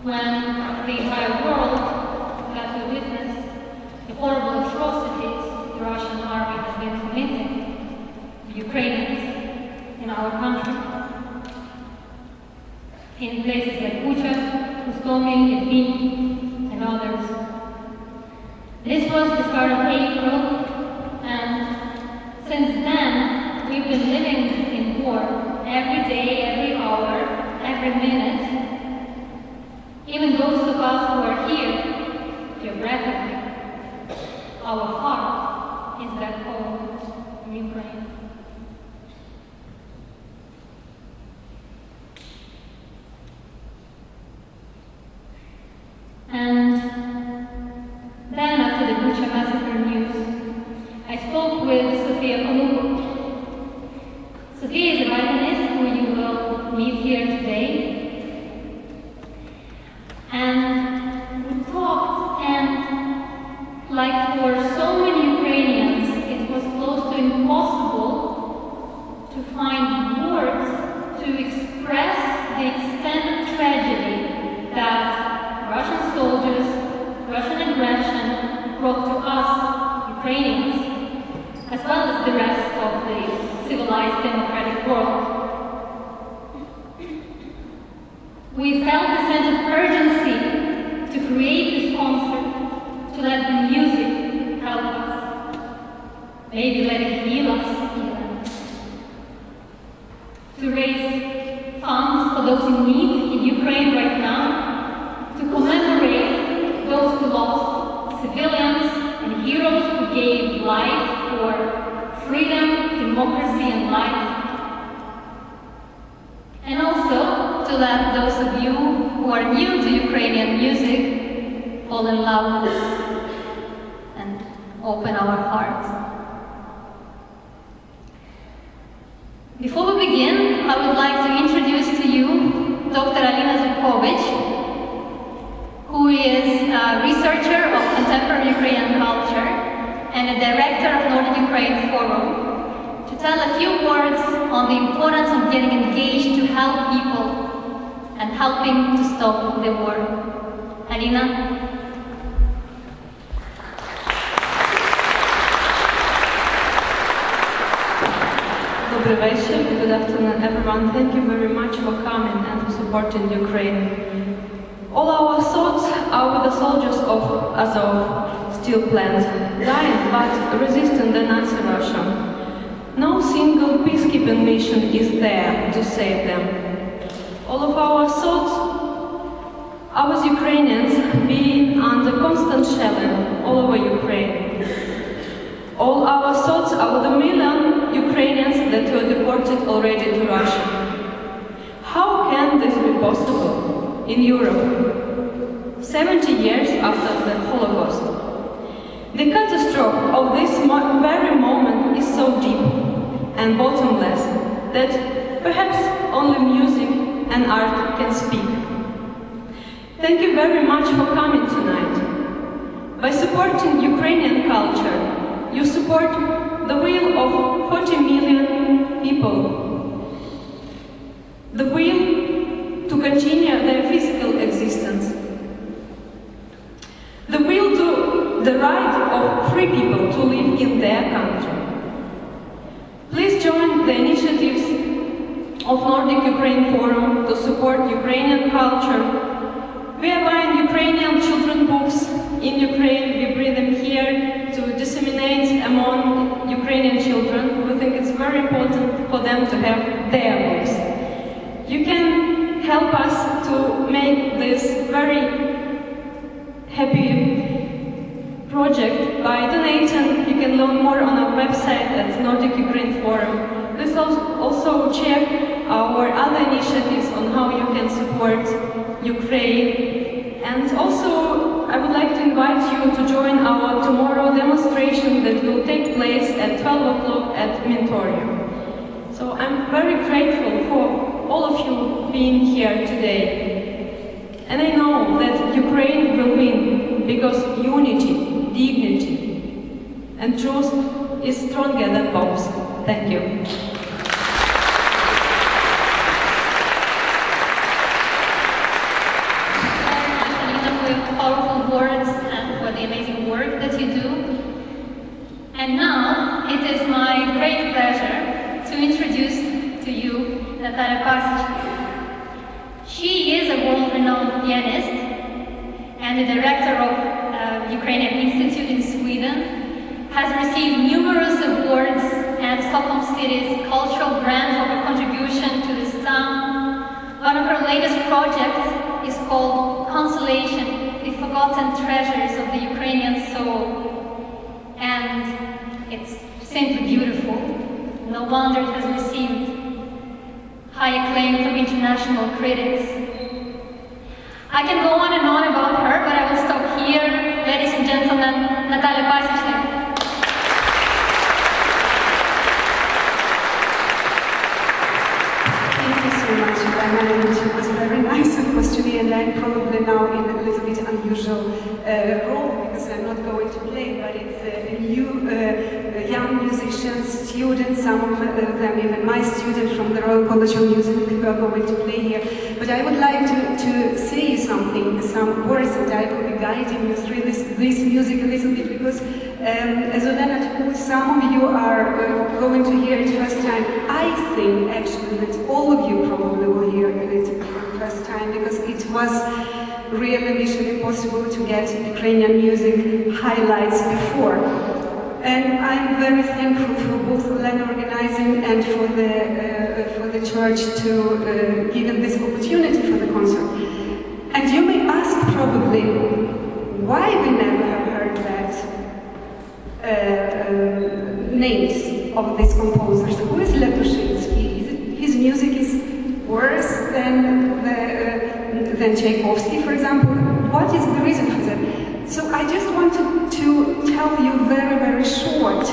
when the entire world got to witness the horrible atrocities the Russian army has been committing to Ukrainians in our country. In places like Bucha, Hostomel, Irpin, and others. This was the start of April, and since then, we've been living in war every day, every hour, every minute. Even those of us who are here, geographically, our heart is back home in Ukraine. And then, after the Bucha massacre news, I spoke with Sofia Kolubo. Sofia is a violinist who you will meet here today. And we talked, and like for so many Ukrainians, it was close to impossible to find words to express the extent of tragedy that Russian soldiers, Russian aggression brought to us, Ukrainians, as well as the rest of the civilized democratic world. We felt a sense of urgency to create this concert, to let the music help us, maybe let it heal us even, to raise funds for those in need in Ukraine right now, to commemorate those who lost, civilians and heroes who gave life for freedom, democracy, and life. And also to let those of you who are new to Ukrainian music fall in love with us and open our hearts. Before we begin, I would like to introduce to you Dr. Alina Zubkovic, who is a researcher of contemporary Ukrainian culture and a director of Northern Ukraine Forum, to tell a few words on the importance of getting engaged to help people and helping to stop the war. Alina? Добрий вечір. Good afternoon, everyone. Thank you very much for coming and for supporting Ukraine. All our thoughts are with the soldiers of Azov steel plant, dying but resisting the Nazi Russia. No single peacekeeping mission is there to save them. All of our thoughts are with Ukrainians being under constant shelling all over Ukraine. All our thoughts are with the million Ukrainians that were deported already to Russia. How can this be possible? In Europe, 70 years after the Holocaust. The catastrophe of this very moment is so deep and bottomless that perhaps only music and art can speak. Thank you very much for coming tonight. By supporting Ukrainian culture, you support the will of 40 million people. The will to continue their physical existence. The will to the right of free people to live in their country. Please join the initiatives of Nordic Ukraine Forum to support Ukrainian culture. We are buying Ukrainian children books in Ukraine. We bring them here to disseminate among Ukrainian children. We think it's very important for them to have their books. You can help us to make this very happy project by donating. You can learn more on our website at Nordic Ukraine Forum. Please also check our other initiatives on how you can support Ukraine. And also, I would like to invite you to join our tomorrow demonstration that will take place at 12 o'clock at Mentorium. So I'm very grateful for all of you being here today. And I know that Ukraine will win because unity, dignity, and truth is stronger than bombs. Thank you. amazing work that you do. And now, it is my great pleasure to introduce to you Natalia Pasic. She is a world-renowned pianist and the director of Ukrainian Institute in Sweden, has received numerous awards and Stockholm City's cultural brand for her contribution to this town. One of her latest projects is called Consolation, the Forgotten Treasures of the Ukrainian Soul. And it's simply beautiful. No wonder it has received high acclaim from international critics. I can go on and on about her, but I will stop here. Ladies and gentlemen, Natalia Pasic. Thank you so much, Ivana. It was very nice, of course, to me, and I'm probably now in a little bit unusual role because I'm not going to play, but it's a new young musicians, students, some of them even my students from the Royal College of Music who are going to play here. But I would like to say something, some words, and I will be guiding you through this music a little bit because as Olena told, some of you are going to hear it first time. I think actually that all of you probably will hear it for the first time because it was really mission impossible to get Ukrainian music highlights before. And I'm very thankful for both Olena organizing and for the church to giving this opportunity for the concert. And you may ask probably why we never have heard that names of these composers. Who is Lepushinsky? His music is worse than Tchaikovsky, for example. What is the reason for that? So I just wanted to tell you very short,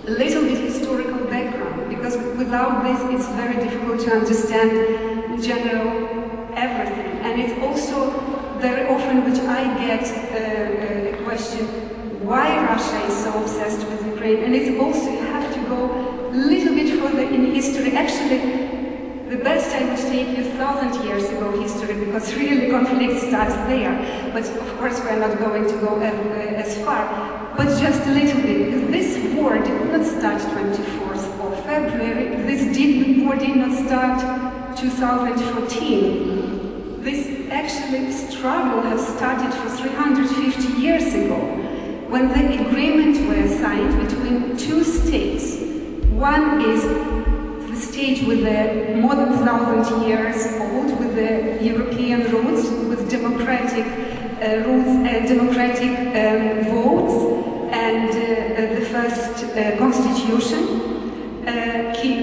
a little bit historical background, because without this it's very difficult to understand in general everything. And it's also very often which I get a question, why Russia is so obsessed with Ukraine? And it's also, you have to go a little bit further in history. Actually, the best I would take you 1,000 years ago history, because really conflict starts there. But of course we're not going to go as far, but just a little bit, because this war did not start 24th of February, this war did not start 2014. This actually struggle has started for 350 years ago, when the agreement was signed between two states. One is the state with the more than 1,000 years old, with the European roots, with democratic roots and democratic votes, and the first constitution,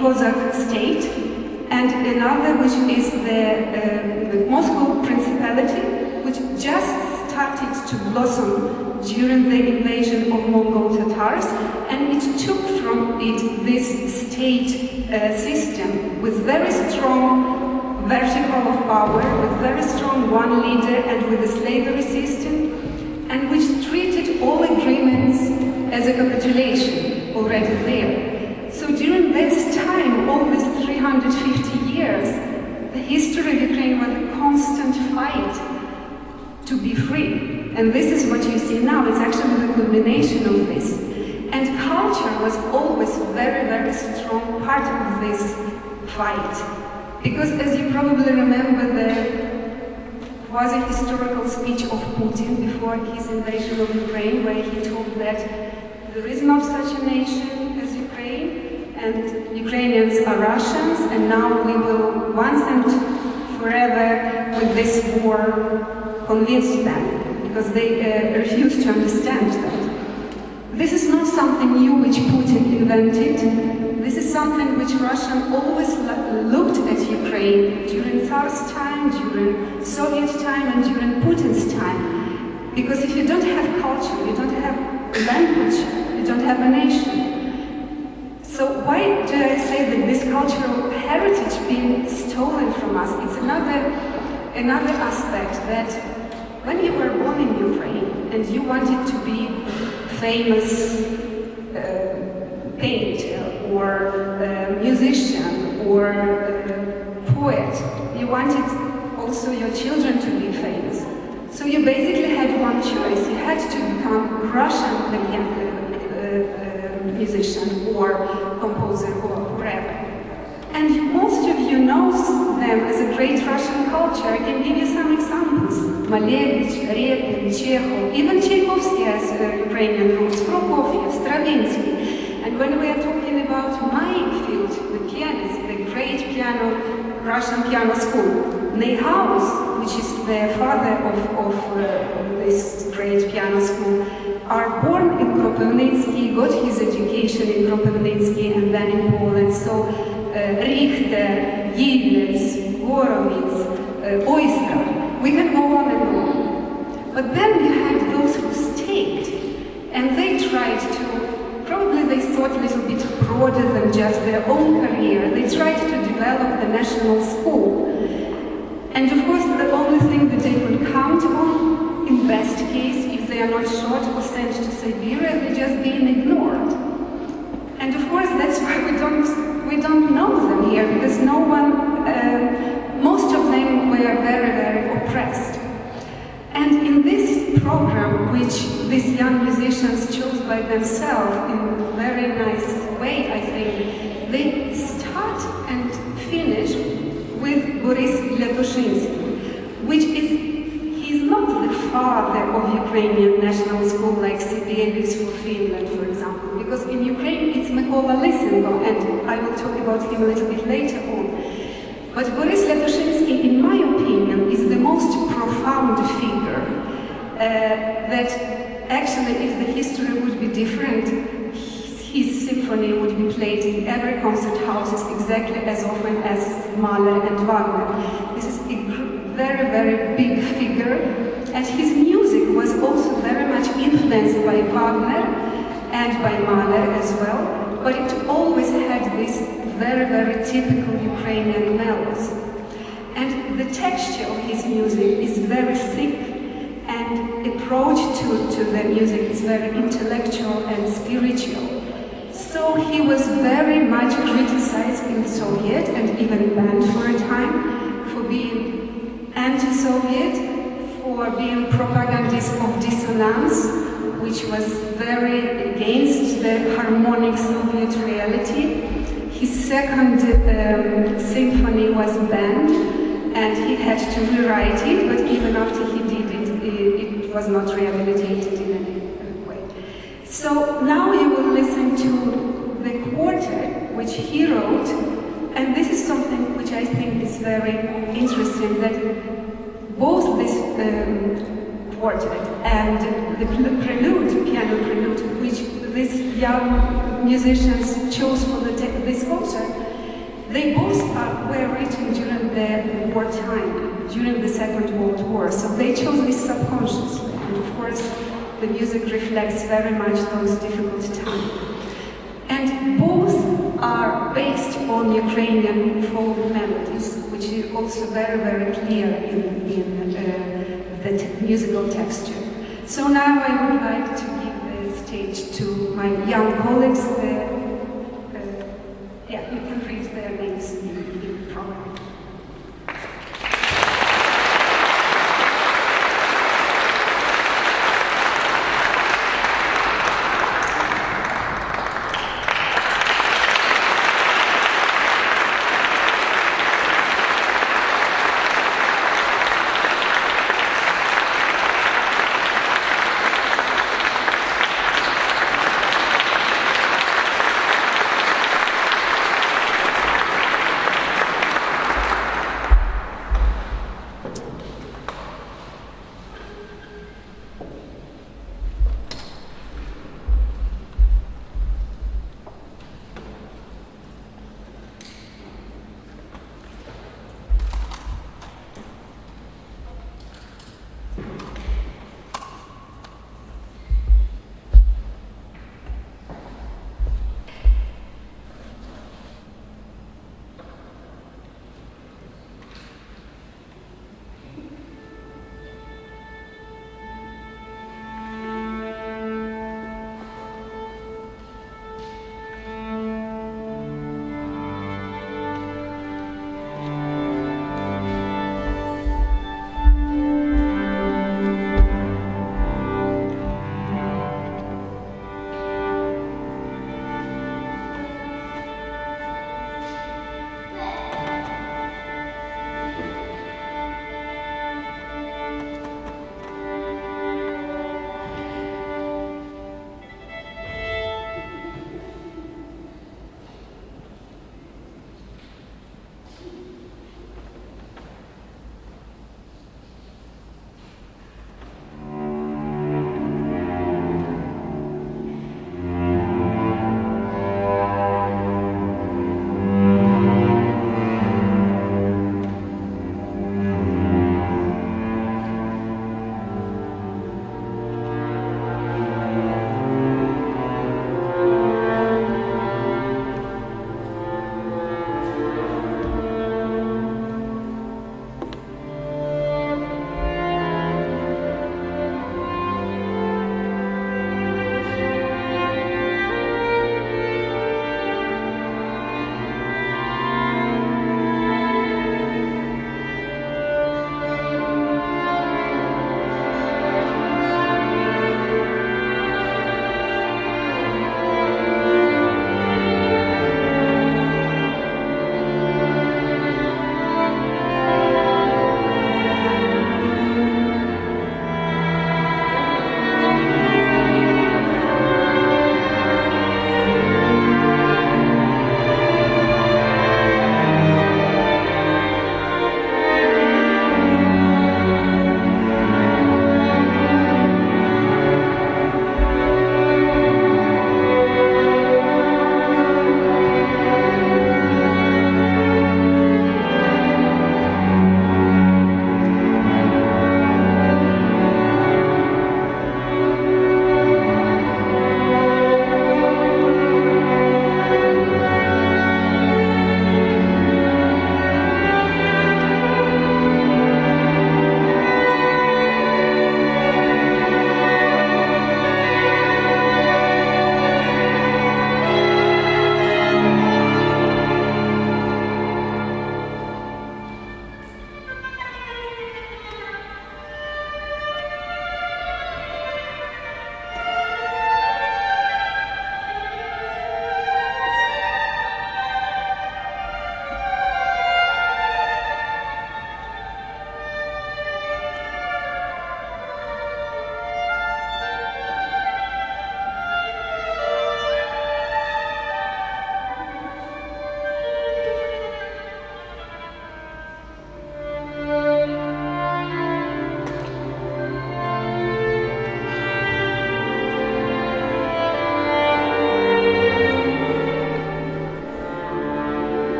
Cossack state, and another which is the Moscow Principality, which just started to blossom during the invasion of Mongol Tatars, and it took from it this state system with very strong vertical of power, with very strong one leader, and with a slavery system, and which treated all agreements as a capitulation already there. So during this time, all these 350 years, the history of Ukraine was a constant fight to be free. And this is what you see now. It's actually the culmination of this. And culture was always very strong part of this fight. Because as you probably remember, there was a historical speech of Putin before his invasion of Ukraine, where he told that there is not such a nation as Ukraine, and Ukrainians are Russians, and now we will once and forever with this war convince them, because they refuse to understand that. This is not something new which Putin invented. This is something which Russia always looked at Ukraine during Tsar's time, during Soviet time, and during Putin's time. Because if you don't have culture, you don't have a language, you don't have a nation. So why do I say that this cultural heritage being stolen from us? It's another aspect that when you were born in Ukraine and you wanted to be famous painter or musician or poet, you wanted also your children to be famous. So So you basically had one choice. You had to become Russian musician or composer or rapper. And most of you know them as a great Russian culture. I can give you some examples. Malevich, Repin, Chekhov, even Tchaikovsky has Ukrainian roots, Prokofiev, Stravinsky. And when we are talking about my field, the pianist, the great Russian piano school, Neuhaus, which is the father of this great piano school, are born in Kropivnitsky, got his education in Kropivnitsky and then in Poland. So Richter, Yilets, Gorovitz, Oyster, we can go on and on. But then you had those who stayed, and they tried to, probably they thought a little bit broader than just their own career. They tried to develop the national school. And of course, the only thing that they could count on, in best case, if they are not shot or sent to Siberia, they're just being ignored. And of course, that's why we don't know them here, because no one, most of them were very, very oppressed. And in this program, which these young musicians chose by themselves in a very nice way, I think, they start and finish with Boris Letushinsky, which is, he's not the father of Ukrainian national school like Sibelius for Finland, for example, because in Ukraine it's Mykola Lysenko, and I will talk about him a little bit later on. But Boris Letushinsky, in my opinion, is the most profound figure that actually, if the history would be different, his symphony would be played in every concert houses exactly as often as Mahler and Wagner. This is a very, very big figure, and his music was also very much influenced by Wagner and by Mahler as well, but it always had this very, very typical Ukrainian melodies. And the texture of his music is very thick, and approach to the music is very intellectual and spiritual. So he was very much criticized in Soviet and even banned for a time for being anti-Soviet, for being propagandist of dissonance, which was very against the harmonic Soviet reality. His second symphony was banned, and he had to rewrite it, but even after he did it, it was not rehabilitated in any way. So now you will listen to the quartet, which he wrote, and this is something which I think is very interesting, that both this quartet and the prelude, piano prelude, which these young musicians chose for this concert, they both were written during the wartime, during the Second World War. So they chose this subconsciously, and of course the music reflects very much those difficult times. And both are based on Ukrainian folk melodies, which is also very, very clear in the musical texture. So now I would like to give the stage to my young colleagues,